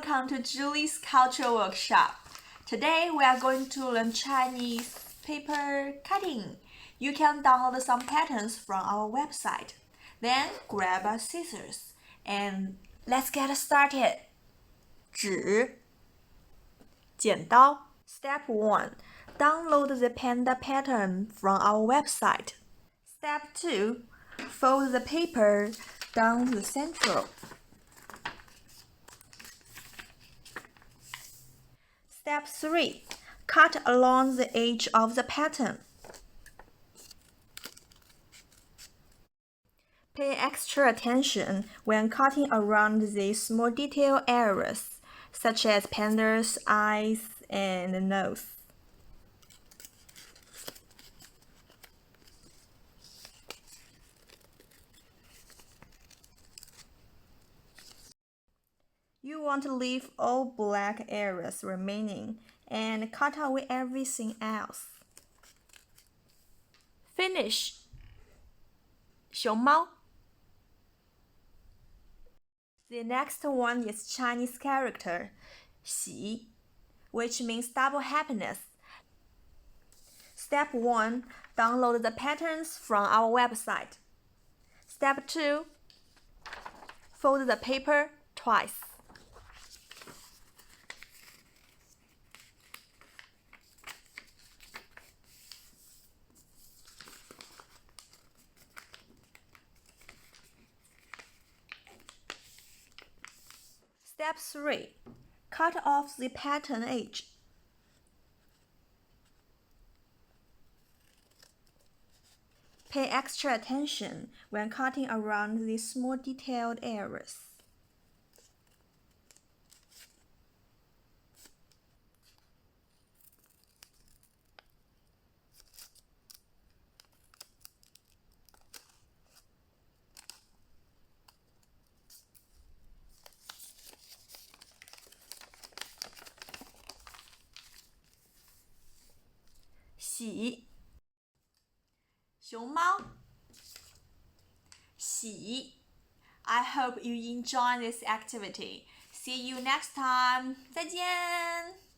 welcome to Julie's Cultural Workshop. Today we are going to learn Chinese paper cutting. You can download some patterns from our website. Then grab a scissors and let's get started. 纸 剪刀 Step 1. Download the Panda pattern from our website. Step 2. Fold the paper down the center. Step 3. Cut along the edge of the pattern. Pay extra attention when cutting around these small detail areas, such as panda's eyes and nose. You want to leave all black areas remaining and cut away everything else. Finish. 熊猫 The next one is Chinese character 喜 which means double happiness. Step 1. Download the patterns from our website. Step 2. Fold the paper twice. Step 3. Cut off the pattern edge. Pay extra attention when cutting around these small detailed areas.喜 熊猫 喜 I hope you enjoy this activity. See you next time. 再见